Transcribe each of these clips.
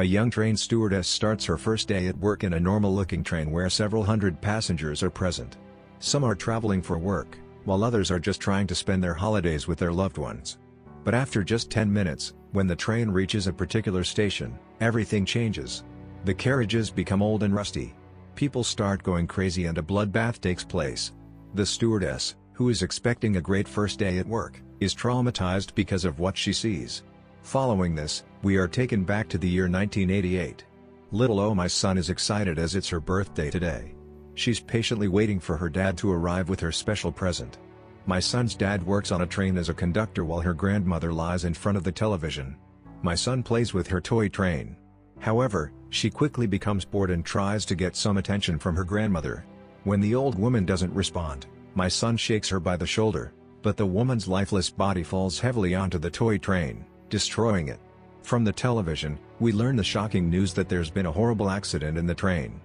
A young train stewardess starts her first day at work in a normal-looking train where several hundred passengers are present. Some are traveling for work, while others are just trying to spend their holidays with their loved ones. But after just 10 minutes, when the train reaches a particular station, everything changes. The carriages become old and rusty. People start going crazy and a bloodbath takes place. The stewardess, who is expecting a great first day at work, is traumatized because of what she sees. Following this, we are taken back to the year 1988. Little Oh My Son is excited as it's her birthday today. She's patiently waiting for her dad to arrive with her special present. My son's dad works on a train as a conductor while her grandmother lies in front of the television. My son plays with her toy train. However, she quickly becomes bored and tries to get some attention from her grandmother. When the old woman doesn't respond, my son shakes her by the shoulder, but the woman's lifeless body falls heavily onto the toy train, destroying it. From the television, we learn the shocking news that there's been a horrible accident in the train.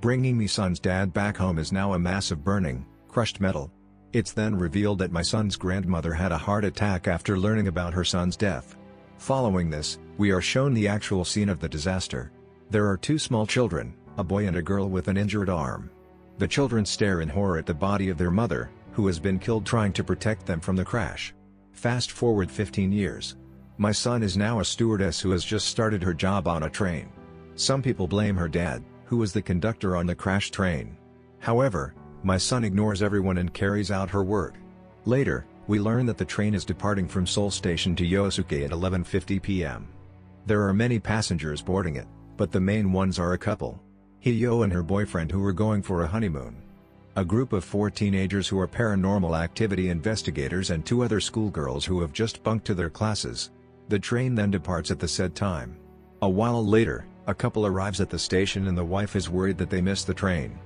Bringing my son's dad back home is now a mass of burning, crushed metal. It's then revealed that my son's grandmother had a heart attack after learning about her son's death. Following this, we are shown the actual scene of the disaster. There are two small children, a boy and a girl with an injured arm. The children stare in horror at the body of their mother, who has been killed trying to protect them from the crash. Fast forward 15 years. My son is now a stewardess who has just started her job on a train. Some people blame her dad, who was the conductor on the crashed train. However, my son ignores everyone and carries out her work. Later, we learn that the train is departing from Seoul Station to Yosuke at 11:50 p.m. There are many passengers boarding it, but the main ones are a couple. Hyo and her boyfriend who are going for a honeymoon. A group of 4 teenagers who are paranormal activity investigators and 2 other schoolgirls who have just bunked to their classes. The train then departs at the said time. A while later, a couple arrives at the station and the wife is worried that they missed the train.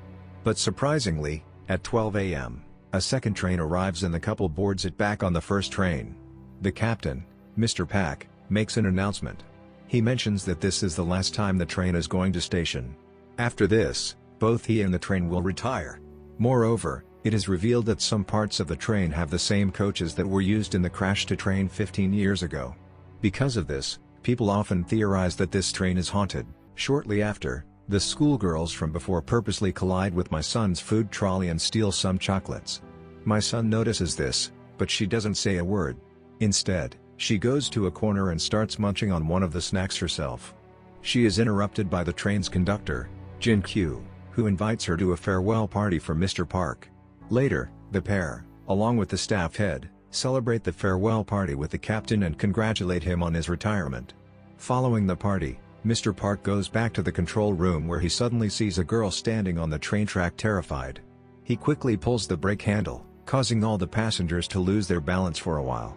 But surprisingly, at 12 a.m., a second train arrives and the couple boards it back on the first train. The captain, Mr. Pak, makes an announcement. He mentions that this is the last time the train is going to station. After this, both he and the train will retire. Moreover, it is revealed that some parts of the train have the same coaches that were used in the crash to train 15 years ago. Because of this, people often theorize that this train is haunted. Shortly after, the schoolgirls from before purposely collide with my son's food trolley and steal some chocolates. My son notices this, but she doesn't say a word. Instead, she goes to a corner and starts munching on one of the snacks herself. She is interrupted by the train's conductor, Jin Kyu, who invites her to a farewell party for Mr. Park. Later, the pair, along with the staff head, celebrate the farewell party with the captain and congratulate him on his retirement. Following the party, Mr. Park goes back to the control room where he suddenly sees a girl standing on the train track terrified. He quickly pulls the brake handle, causing all the passengers to lose their balance for a while.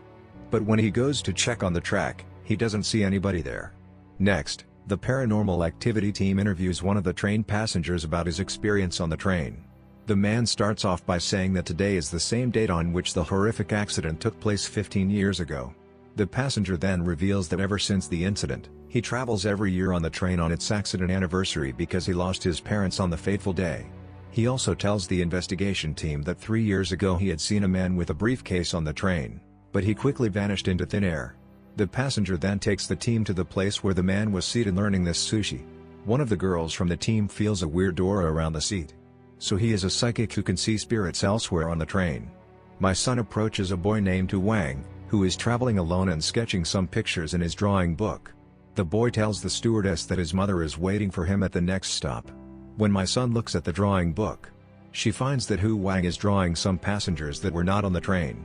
But when he goes to check on the track, he doesn't see anybody there. Next, the paranormal activity team interviews one of the train passengers about his experience on the train. The man starts off by saying that today is the same date on which the horrific accident took place 15 years ago. The passenger then reveals that ever since the incident, he travels every year on the train on its accident anniversary because he lost his parents on the fateful day. He also tells the investigation team that 3 years ago he had seen a man with a briefcase on the train, but he quickly vanished into thin air. The passenger then takes the team to the place where the man was seated learning this sushi. One of the girls from the team feels a weird aura around the seat. So he is a psychic who can see spirits elsewhere on the train. My son approaches a boy named Tu Wang, who is traveling alone and sketching some pictures in his drawing book. The boy tells the stewardess that his mother is waiting for him at the next stop. When my son looks at the drawing book, she finds that Tu Wang is drawing some passengers that were not on the train.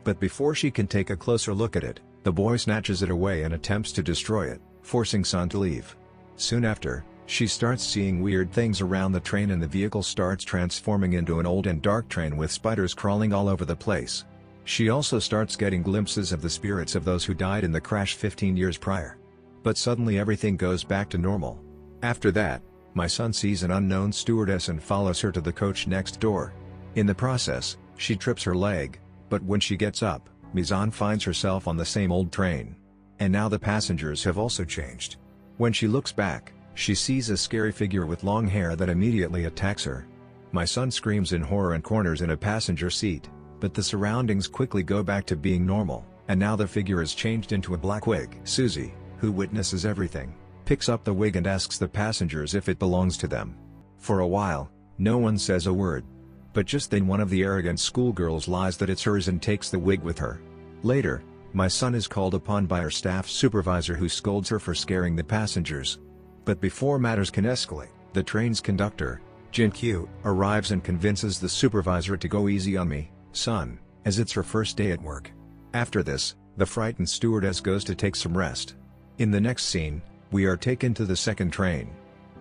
But before she can take a closer look at it, the boy snatches it away and attempts to destroy it, forcing son to leave. Soon after, she starts seeing weird things around the train and the vehicle starts transforming into an old and dark train with spiders crawling all over the place. She also starts getting glimpses of the spirits of those who died in the crash 15 years prior. But suddenly everything goes back to normal. After that, my son sees an unknown stewardess and follows her to the coach next door. In the process, she trips her leg, but when she gets up, Mizan finds herself on the same old train. And now the passengers have also changed. When she looks back, she sees a scary figure with long hair that immediately attacks her. My son screams in horror and corners in a passenger seat, but the surroundings quickly go back to being normal, and now the figure is changed into a black wig. Susie, who witnesses everything, picks up the wig and asks the passengers if it belongs to them. For a while, no one says a word. But just then one of the arrogant schoolgirls lies that it's hers and takes the wig with her. Later, my son is called upon by her staff supervisor who scolds her for scaring the passengers. But before matters can escalate, the train's conductor, Jin-Kyu, arrives and convinces the supervisor to go easy on me, son, as it's her first day at work. After this, the frightened stewardess goes to take some rest. In the next scene, we are taken to the second train.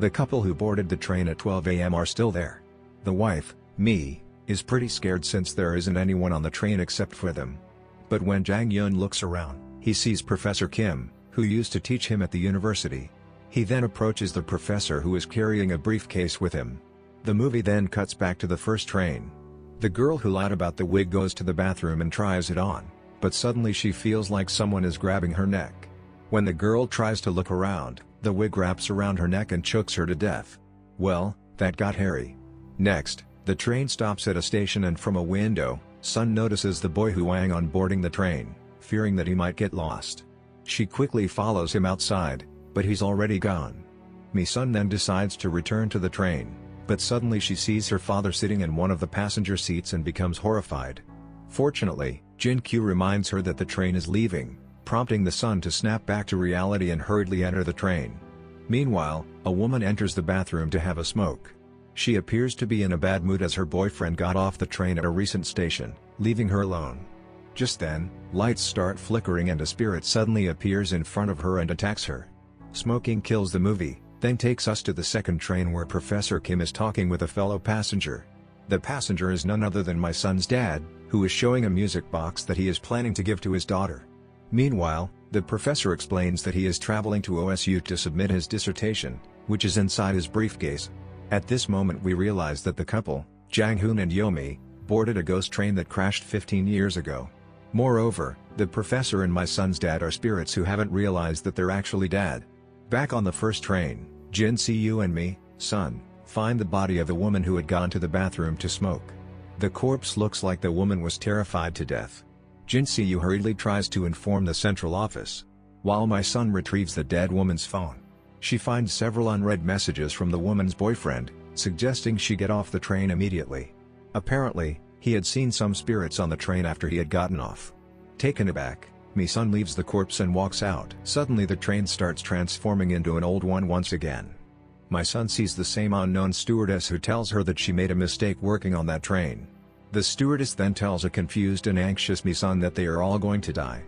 The couple who boarded the train at 12 a.m. are still there. The wife, Mi, is pretty scared since there isn't anyone on the train except for them. But when Jang Yun looks around, he sees Professor Kim, who used to teach him at the university. He then approaches the professor who is carrying a briefcase with him. The movie then cuts back to the first train. The girl who lied about the wig goes to the bathroom and tries it on, but suddenly she feels like someone is grabbing her neck. When the girl tries to look around, the wig wraps around her neck and chokes her to death. Well, that got hairy. Next, the train stops at a station and from a window, Sun notices the boy Huang on boarding the train, fearing that he might get lost. She quickly follows him outside, but he's already gone. Mi-sun then decides to return to the train, but suddenly she sees her father sitting in one of the passenger seats and becomes horrified. Fortunately, Jin-Kyu reminds her that the train is leaving, prompting the son to snap back to reality and hurriedly enter the train. Meanwhile, a woman enters the bathroom to have a smoke. She appears to be in a bad mood as her boyfriend got off the train at a recent station, leaving her alone. Just then, lights start flickering and a spirit suddenly appears in front of her and attacks her. Smoking kills the movie, then takes us to the second train where Professor Kim is talking with a fellow passenger. The passenger is none other than my son's dad, who is showing a music box that he is planning to give to his daughter. Meanwhile, the professor explains that he is traveling to OSU to submit his dissertation, which is inside his briefcase. At this moment we realize that the couple, Jang Hoon and Yomi, boarded a ghost train that crashed 15 years ago. Moreover, the professor and my son's dad are spirits who haven't realized that they're actually dead. Back on the first train, Jin Si-yu and me, son, find the body of a woman who had gone to the bathroom to smoke. The corpse looks like the woman was terrified to death. Jin Si-yu hurriedly tries to inform the central office, while my son retrieves the dead woman's phone. She finds several unread messages from the woman's boyfriend, suggesting she get off the train immediately. Apparently, he had seen some spirits on the train after he had gotten off. Taken aback, Mi-sun leaves the corpse and walks out. Suddenly the train starts transforming into an old one once again. My son sees the same unknown stewardess who tells her that she made a mistake working on that train. The stewardess then tells a confused and anxious Mi-sun that they are all going to die.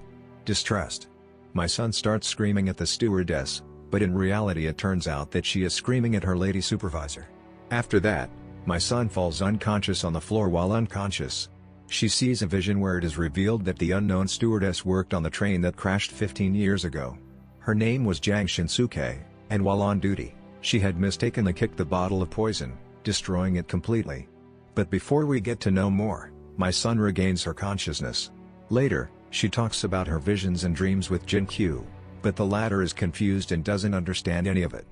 Distressed, my son starts screaming at the stewardess, but in reality it turns out that she is screaming at her lady supervisor. After that, my son falls unconscious on the floor. While unconscious, she sees a vision where it is revealed that the unknown stewardess worked on the train that crashed 15 years ago. Her name was Jang Shinsuke, and while on duty, she had mistakenly kicked the bottle of poison, destroying it completely. But before we get to know more, my son regains her consciousness. Later, she talks about her visions and dreams with Jin-Kyu, but the latter is confused and doesn't understand any of it.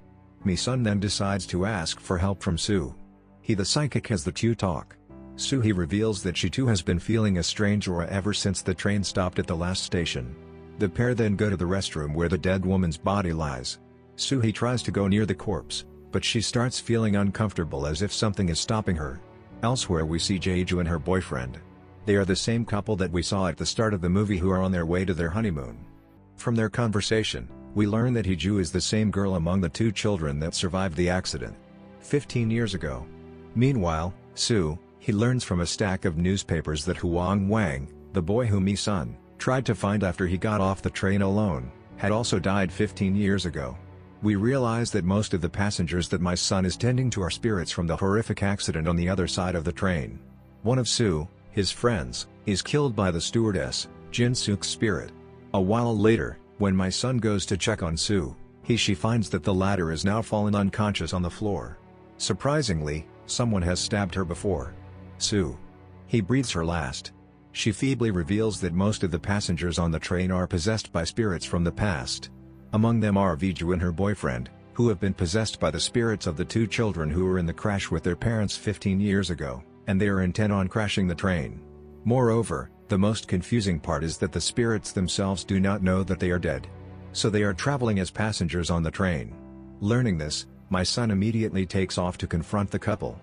Mi-sun then decides to ask for help from Sue. He the psychic has the two talk. Sue-hee reveals that she too has been feeling a strange aura ever since the train stopped at the last station. The pair then go to the restroom where the dead woman's body lies. Sue-hee tries to go near the corpse, but she starts feeling uncomfortable as if something is stopping her. Elsewhere we see Jae-ju and her boyfriend. They are the same couple that we saw at the start of the movie who are on their way to their honeymoon. From their conversation, we learn that Hee-ju is the same girl among the two children that survived the accident 15 years ago. Meanwhile, he learns from a stack of newspapers that Huang Wang, the boy whom Mi-sun tried to find after he got off the train alone, had also died 15 years ago. We realize that most of the passengers that my son is tending to are spirits from the horrific accident on the other side of the train. One of his friends, is killed by the stewardess, Jin-suk's spirit. A while later, when my son goes to check on she finds that the latter is now fallen unconscious on the floor. Surprisingly, someone has stabbed her before. He breathes her last. She feebly reveals that most of the passengers on the train are possessed by spirits from the past. Among them are Viju and her boyfriend, who have been possessed by the spirits of the two children who were in the crash with their parents 15 years ago, and they are intent on crashing the train. Moreover, the most confusing part is that the spirits themselves do not know that they are dead. so they are traveling as passengers on the train. Learning this, my son immediately takes off to confront the couple.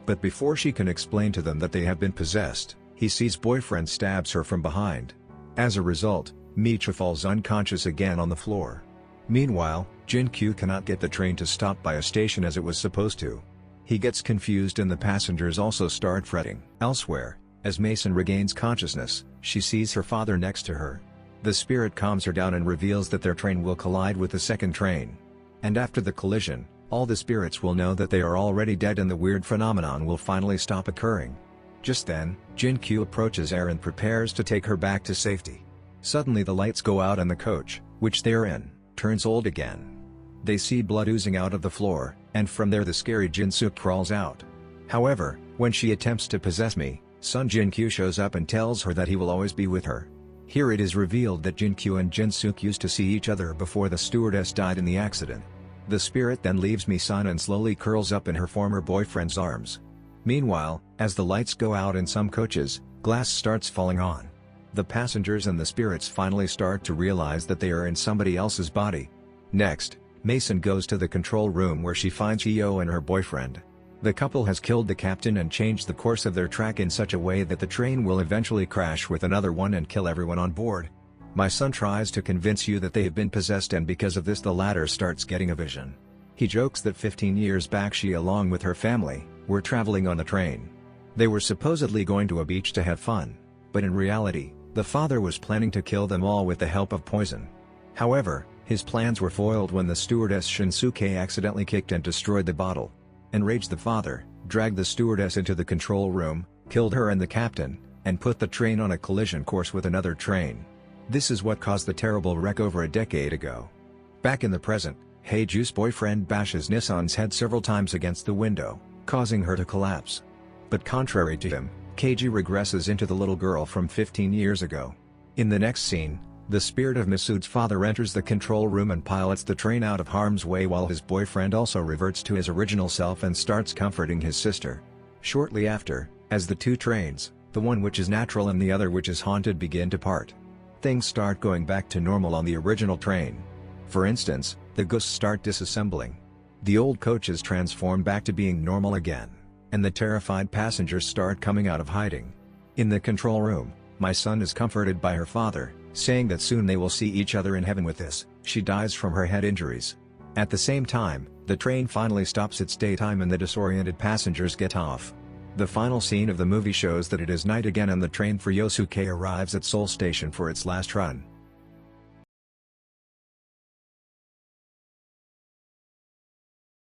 But before she can explain to them that they have been possessed, he sees boyfriend stabs her from behind. As a result, Micha falls unconscious again on the floor. Meanwhile, Jin-Kyu cannot get the train to stop by a station as it was supposed to. He gets confused and the passengers also start fretting. Elsewhere, as Mason regains consciousness, she sees her father next to her. The spirit calms her down and reveals that their train will collide with the second train. And after the collision, all the spirits will know that they are already dead and the weird phenomenon will finally stop occurring. Just then, Jin-Kyu approaches Air and prepares to take her back to safety. Suddenly the lights go out and the coach, which they are in, turns old again. They see blood oozing out of the floor, and from there the scary Jin-Suk crawls out. However, when she attempts to possess me, son Jin-Kyu shows up and tells her that he will always be with her. Here it is revealed that Jin-Kyu and Jin-Suk used to see each other before the stewardess died in the accident. The spirit then leaves Misan and slowly curls up in her former boyfriend's arms. Meanwhile, as the lights go out in some coaches, glass starts falling on. The passengers and the spirits finally start to realize that they are in somebody else's body. Next, Mason goes to the control room where she finds Hyo and her boyfriend. The couple has killed the captain and changed the course of their track in such a way that the train will eventually crash with another one and kill everyone on board. My son tries to convince you that they have been possessed, and because of this the latter starts getting a vision. He jokes that 15 years back she along with her family were traveling on a train. They were supposedly going to a beach to have fun, but in reality, the father was planning to kill them all with the help of poison. However, his plans were foiled when the stewardess Shinsuke accidentally kicked and destroyed the bottle. Enraged, the father dragged the stewardess into the control room, killed her and the captain, and put the train on a collision course with another train. This is what caused the terrible wreck over a decade ago. Back in the present, Heiju's boyfriend bashes Nissan's head several times against the window, causing her to collapse. But contrary to him, Keiji regresses into the little girl from 15 years ago. In the next scene, the spirit of Masude's father enters the control room and pilots the train out of harm's way, while his boyfriend also reverts to his original self and starts comforting his sister. Shortly after, as the two trains, the one which is natural and the other which is haunted, begin to part, things start going back to normal on the original train. For instance, the ghosts start disassembling. The old coaches transform back to being normal again, and the terrified passengers start coming out of hiding. In the control room, my son is comforted by her father, saying that soon they will see each other in heaven. With this, she dies from her head injuries. At the same time, the train finally stops its daytime and the disoriented passengers get off. The final scene of the movie shows that it is night again and the train for Yosuke arrives at Seoul Station for its last run.